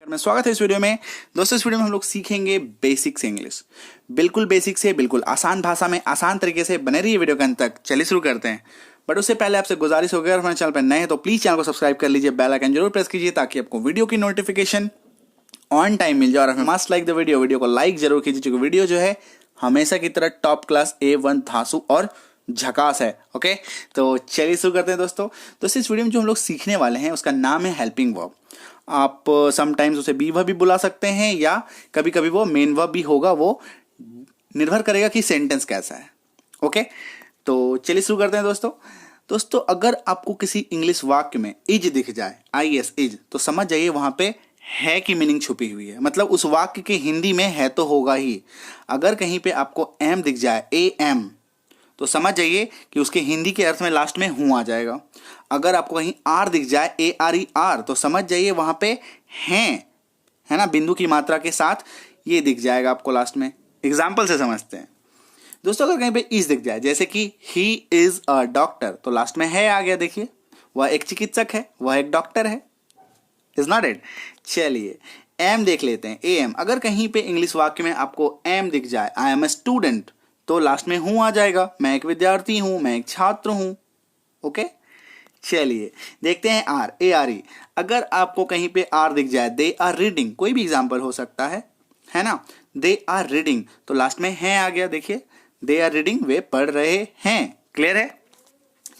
मैं स्वागत है इस वीडियो में। दोस्तों, इस वीडियो में हम लोग सीखेंगे बेसिक्स इंग्लिश, बिल्कुल बेसिक से बिल्कुल आसान भाषा में आसान तरीके से। बने रहिए वीडियो के अंत तक। चलिए शुरू करते हैं। बट उससे पहले आपसे गुजारिश होगी, अगर हमारे चैनल पर नए हैं तो प्लीज चैनल को सब्सक्राइब कर लीजिए, बेल आइकन जरूर प्रेस कीजिए ताकि आपको वीडियो की नोटिफिकेशन ऑन टाइम मिल जाए। और मस्ट लाइक द वीडियो को लाइक जरूर कीजिए, क्योंकि वीडियो जो है हमेशा की तरह टॉप क्लास A1 धांसू और झकास है। ओके, तो चलिए शुरू करते हैं दोस्तों। इस वीडियो में जो हम लोग सीखने वाले हैं उसका नाम है हेल्पिंग वर्ब। आप समटाइम्स उसे बी वर्ब भी बुला सकते हैं या कभी कभी वो मेन वर्ब भी होगा, वो निर्भर करेगा कि सेंटेंस कैसा है। ओके, तो चलिए शुरू करते हैं दोस्तों। अगर आपको किसी इंग्लिश वाक्य में इज दिख जाए, IS इज, तो समझ जाइए वहां पे है की मीनिंग छुपी हुई है। मतलब उस वाक्य के हिंदी में है तो होगा ही। अगर कहीं पे आपको एम दिख जाए, AM, तो समझ जाइए कि उसके हिंदी के अर्थ में लास्ट में हूं आ जाएगा। अगर आपको कहीं आर दिख जाए, ARER, तो समझ जाइए वहां पे है ना, बिंदु की मात्रा के साथ ये दिख जाएगा आपको लास्ट में। एग्जाम्पल से समझते हैं दोस्तों। अगर कहीं पे इज दिख जाए, जैसे कि ही इज अ डॉक्टर, तो लास्ट में है आ गया। देखिए, वह एक चिकित्सक है, वह एक डॉक्टर है। Is not it. चलिए एम देख लेते हैं, AM। अगर कहीं पे इंग्लिश वाक्य में आपको एम दिख जाए, आई एम ए स्टूडेंट, तो लास्ट में हूं आ जाएगा। मैं एक विद्यार्थी हूं, मैं एक छात्र हूं। ओके, चलिए देखते हैं आर, ARE। अगर आपको कहीं पे आर दिख जाए, दे आर रीडिंग, कोई भी एग्जाम्पल हो सकता है ना। दे आर रीडिंग, तो लास्ट में है आ गया। देखिए, दे आर रीडिंग, वे पढ़ रहे हैं। क्लियर है।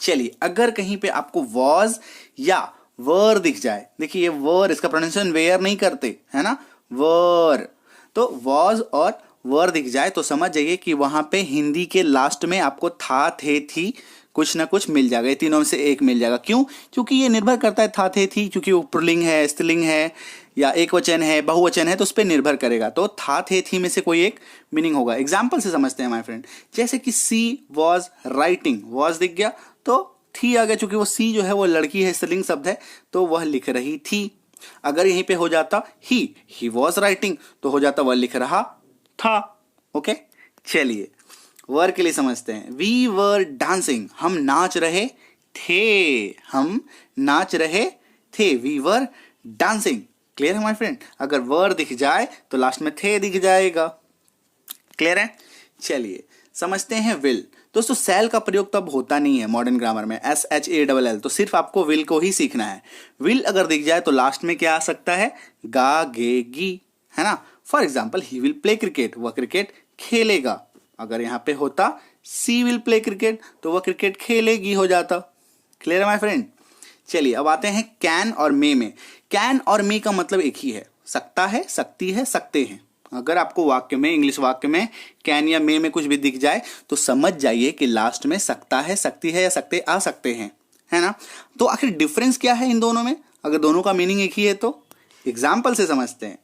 चलिए, अगर कहीं पे आपको वॉज या वर दिख जाए, देखिए ये वर, इसका प्रोनाउंसिएशन वेयर नहीं करते, है ना, वर। तो वॉज और वर दिख जाए तो समझ जाइए कि वहां पे हिंदी के लास्ट में आपको था, थे, थी, कुछ ना कुछ मिल जाएगा। ये तीनों में से एक मिल जाएगा। क्यों? क्योंकि ये निर्भर करता है, था, थे, थी, क्योंकि वो पुल्लिंग है, स्त्रीलिंग है, या एक वचन है, बहुवचन है, तो उस पर निर्भर करेगा। तो था, थे, थी में से कोई एक मीनिंग होगा। एग्जाम्पल से समझते हैं माय फ्रेंड। जैसे कि सी वॉज राइटिंग, वॉज दिख गया तो थी आ गया, क्योंकि वो सी जो है वो लड़की है, स्त्रीलिंग शब्द है, तो वह लिख रही थी। अगर यहीं पे हो जाता ही वॉज राइटिंग, तो हो जाता वह लिख रहा था। ओके, चलिए वर के लिए समझते हैं। वी वर डांसिंग, हम नाच रहे थे, हम नाच रहे थे। We were dancing. क्लियर है माय फ्रेंड। अगर वर दिख जाए तो लास्ट में थे दिख जाएगा। क्लियर है। चलिए समझते हैं विल। दोस्तों, सेल का प्रयोग तब होता नहीं है मॉडर्न ग्रामर में, SHALL, तो सिर्फ आपको विल को ही सीखना है। विल अगर दिख जाए तो लास्ट में क्या आ सकता है, गा, गे, गी, है ना। For example, he will play cricket, वह क्रिकेट खेलेगा। अगर यहां पे होता सी विल प्ले क्रिकेट, तो वह क्रिकेट खेलेगी हो जाता। क्लियर है माय फ्रेंड। चलिए अब आते हैं कैन और मे में। कैन और मे का मतलब एक ही है, सकता है, सकती है, सकते हैं। अगर आपको वाक्य में, इंग्लिश वाक्य में कैन या मे में कुछ भी दिख जाए तो समझ जाइए कि लास्ट में सकता है, सकती है या सकते आ सकते हैं, है ना। तो आखिर डिफरेंस क्या है इन दोनों में, अगर दोनों का मीनिंग एक ही है तो? एग्जाम्पल से समझते हैं।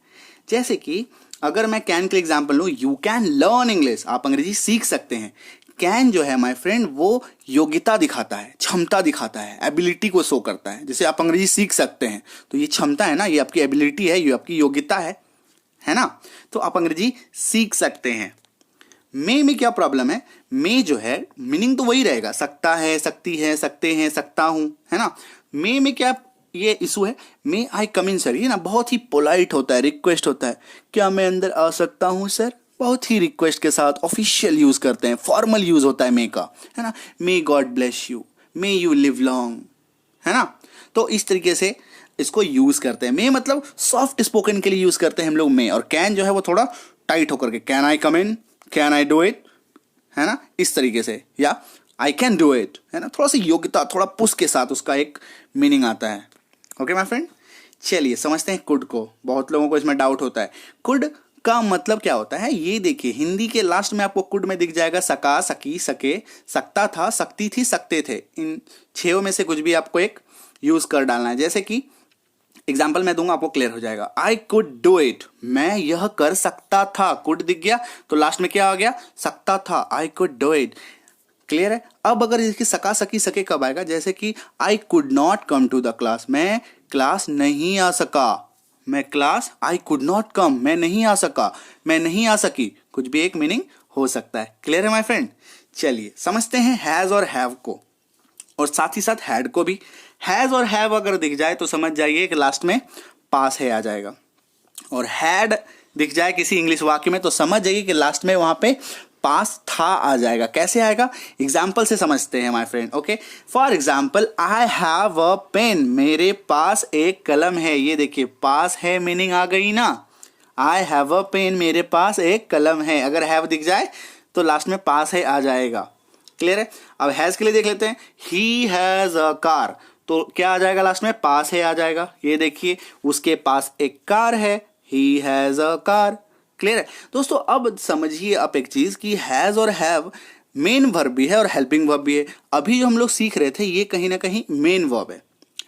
जैसे कि अगर मैं कैन के एग्जाम्पल लूं, यू कैन लर्न इंग्लिश, आप अंग्रेजी सीख सकते हैं। कैन जो है माय फ्रेंड वो योग्यता दिखाता है, क्षमता दिखाता है, एबिलिटी को शो करता है। जैसे आप अंग्रेजी सीख सकते हैं तो ये क्षमता है ना, ये आपकी एबिलिटी है, ये आपकी योग्यता है ना। तो आप अंग्रेजी सीख सकते हैं। मे में क्या प्रॉब्लम है, मे जो है मीनिंग तो वही रहेगा, सकता है, सकती है, सकते हैं, सकता हूं, है ना। मे में क्या ये इशू है, मे आई कम इन सर, ये ना बहुत ही पोलाइट होता है, रिक्वेस्ट होता है। क्या मैं अंदर आ सकता हूं सर, बहुत ही रिक्वेस्ट के साथ ऑफिशियल यूज करते हैं, फॉर्मल यूज होता है मे का, है ना। May God bless you, may you live long, है ना। तो इस तरीके से इसको यूज करते हैं। मे मतलब सॉफ्ट स्पोकन के लिए यूज करते हैं हम लोग मे। और कैन जो है वो थोड़ा टाइट होकर के, can I come in, can I do it, है ना, इस तरीके से, या आई कैन डू इट, है ना। थोड़ा सा योग्यता, थोड़ा पुश के साथ उसका एक मीनिंग आता है। Okay my friend. चलिए समझते हैं कुड को। बहुत लोगों को इसमें डाउट होता है, कुड का मतलब क्या होता है। ये देखिए, हिंदी के लास्ट में आपको कुड में दिख जाएगा सका, सकी, सके, सकता था, सकती थी, सकते थे। इन 6 में से कुछ भी आपको एक यूज कर डालना है। जैसे कि एग्जाम्पल मैं दूंगा, आपको क्लियर हो जाएगा। आई कुड डू इट, मैं यह कर सकता था। कुड दिख गया तो लास्ट में क्या आ गया, सकता था, I could do it. Clear है। अब अगर इसकी सका, सकी, सके कब आएगा, जैसे कि I could not come to the class, मैं क्लास नहीं आ सका। मैं class, I could not come, मैं नहीं आ सका, मैं नहीं आ सकी, कुछ भी एक मीनिंग हो सकता है। क्लियर है माय फ्रेंड। चलिए समझते हैं हैज और हैव को, और साथ ही साथ हैड को भी। हैज और हैव अगर दिख जाए तो समझ जाइए कि लास्ट में पास है आ जाएगा। और हैड दिख जाए किसी इंग्लिश वाक्य में तो समझ जाइए कि लास्ट में वहां पे पास था आ जाएगा। कैसे आएगा, एग्जाम्पल से समझते हैं my friend. Okay, for example I have a pen, मेरे पास एक कलम है। ये देखिए पास है मीनिंग आ गई ना, आई हैव अ पेन, मेरे पास एक कलम है। अगर हैव दिख जाए तो लास्ट में पास है आ जाएगा। क्लियर है। अब हैज के लिए देख लेते हैं, ही हैज अ कार, तो क्या आ जाएगा लास्ट में, पास है आ जाएगा। ये देखिए उसके पास एक कार है, he has a car. Clear है दोस्तों। अब समझिए आप एक चीज कि हैज और हैव मेन वर्ब भी है और हेल्पिंग वर्ब भी है। अभी जो हम लोग सीख रहे थे ये कहीं ना कहीं मेन वर्ब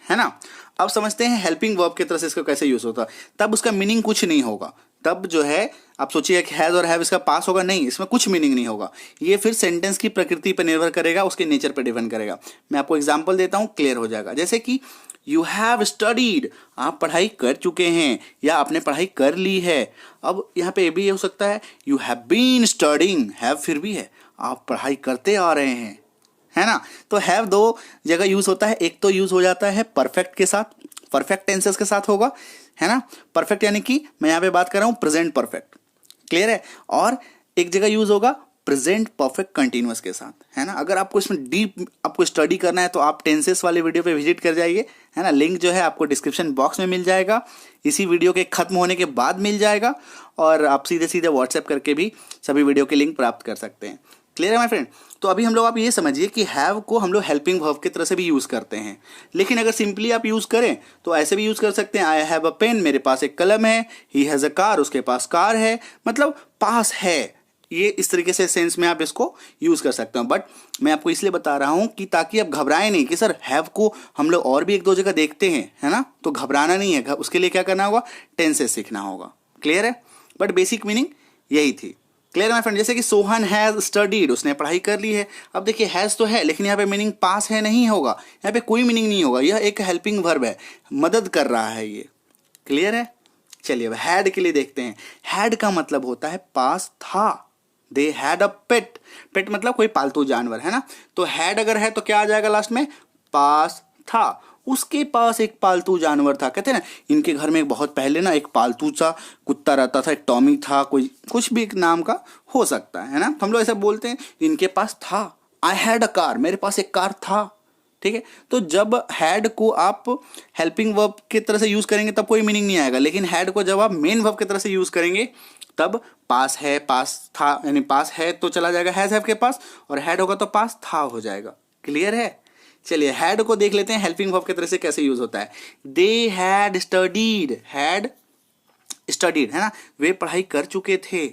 है ना। अब समझते हैं हेल्पिंग वर्ब की तरह से इसको कैसे यूज होता है। तब उसका मीनिंग कुछ नहीं होगा, तब जो है आप सोचिए कि हैज और हैव इसका पास होगा, नहीं, इसमें कुछ मीनिंग नहीं होगा। ये फिर सेंटेंस की प्रकृति पर निर्भर करेगा, उसके नेचर पर डिपेंड करेगा। मैं आपको एग्जांपल देता हूं, क्लियर हो जाएगा। जैसे कि यू हैव स्टडीड, आप पढ़ाई कर चुके हैं या आपने पढ़ाई कर ली है। अब यहाँ पे ये भी हो सकता है you have been studying, have फिर भी है, आप पढ़ाई करते आ रहे हैं, है ना। तो हैव दो जगह यूज होता है, एक तो यूज हो जाता है परफेक्ट के साथ, परफेक्ट टेंसेस के साथ होगा, है ना। परफेक्ट यानी कि मैं यहाँ पे बात कर रहा हूँ प्रेजेंट परफेक्ट, क्लियर है। और एक जगह यूज होगा प्रेजेंट परफेक्ट कंटिन्यूअस के साथ, है ना। अगर आपको इसमें डीप आपको स्टडी करना है तो आप टेंसेस वाले वीडियो पे विजिट कर जाइए, है ना। लिंक जो है आपको डिस्क्रिप्शन बॉक्स में मिल जाएगा, इसी वीडियो के खत्म होने के बाद मिल जाएगा, और आप सीधे सीधे व्हाट्सएप करके भी सभी वीडियो के लिंक प्राप्त कर सकते हैं। क्लियर है माय फ्रेंड। तो अभी हम लोग आप ये समझिए कि हैव को हम लोग हेल्पिंग वर्ब की तरह से भी यूज करते हैं, लेकिन अगर सिंपली आप यूज करें तो ऐसे भी यूज कर सकते हैं, आई हैव अ पेन, मेरे पास एक कलम है, ही हैज अ कार, उसके पास कार है, मतलब पास है। ये इस तरीके से सेंस में आप इसको यूज कर सकते हो। बट मैं आपको इसलिए बता रहा हूं कि ताकि आप घबराएं नहीं कि सर हैव को हम लोग और भी एक दो जगह देखते हैं, है ना। तो घबराना नहीं है, उसके लिए क्या करना होगा, टेंसेस सीखना होगा। क्लियर है। बट बेसिक मीनिंग यही थी। Clear my friend. जैसे कि सोहन हैज स्टडीड, उसने पढ़ाई कर ली है। अब देखिए हैज तो है लेकिन यहाँ पे मीनिंग पास है नहीं होगा, यहाँ पे कोई मीनिंग नहीं होगा, यह एक हेल्पिंग वर्ब है, मदद कर रहा है ये। क्लियर है। चलिए अब हैड के लिए देखते हैं। हैड का मतलब होता है पास था। दे हैड अ पेट, पेट मतलब कोई पालतू जानवर, है ना। तो हैड अगर है तो क्या आ जाएगा लास्ट में, पास था। उसके पास एक पालतू जानवर था। कहते हैं ना इनके घर में बहुत पहले ना एक पालतू सा कुत्ता रहता था, एक टॉमी था, कोई कुछ भी एक नाम का हो सकता है ना। हम लोग ऐसा बोलते हैं इनके पास था। आई हैड अ कार, मेरे पास एक कार था। ठीक है। तो जब हैड को आप हेल्पिंग वर्ब की तरह से यूज करेंगे तब कोई मीनिंग नहीं आएगा, लेकिन हैड को जब आप मेन वर्ब की तरह से यूज करेंगे तब पास है, पास था, यानी पास है तो चला जाएगा हैज हैव के पास, और हैड होगा तो पास था हो जाएगा। क्लियर है। चलिए हैड को देख लेते हैं हेल्पिंग वर्ब की तरह से कैसे यूज होता है। They had studied, had studied, है ना, वे पढ़ाई कर चुके थे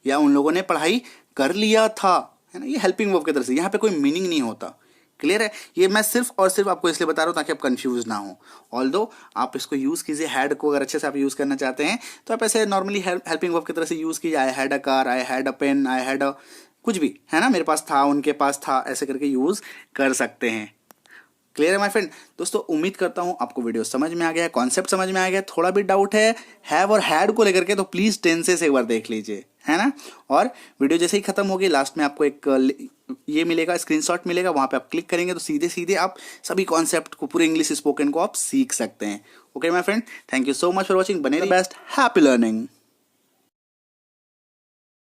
या उन लोगों ने पढ़ाई कर लिया था, है ना। ये हेल्पिंग वर्ब की तरह से, यहाँ पे कोई मीनिंग नहीं होता। क्लियर है। ये मैं सिर्फ और सिर्फ आपको इसलिए बता रहा हूं ताकि आप कंफ्यूज ना हो। ऑल्दो आप इसको यूज कीजिए, हैड को अगर अच्छे से आप यूज करना चाहते हैं तो आप ऐसे नॉर्मली हेल्पिंग वर्ब की तरह से यूज कीजिए। I had a car, I had a pen, I had a कुछ भी, है ना, मेरे पास था, उनके पास था, ऐसे करके यूज कर सकते हैं। क्लियर है माय फ्रेंड। दोस्तों उम्मीद करता हूं आपको वीडियो समझ में आ गया है, कॉन्सेप्ट समझ में आ गया। थोड़ा भी डाउट है हैव और हैड को लेकर के तो प्लीज टेंसेस एक बार देख लीजिए, है ना। और वीडियो जैसे ही खत्म होगी लास्ट में आपको एक ये मिलेगा, स्क्रीनशॉट मिलेगा, वहां पे आप क्लिक करेंगे तो सीधे सीधे आप सभी कॉन्सेप्ट को, पूरे इंग्लिश स्पोकन को आप सीख सकते हैं। Okay my friend, thank you so much for watching. बने रहिए, बेस्ट, हैप्पी लर्निंग।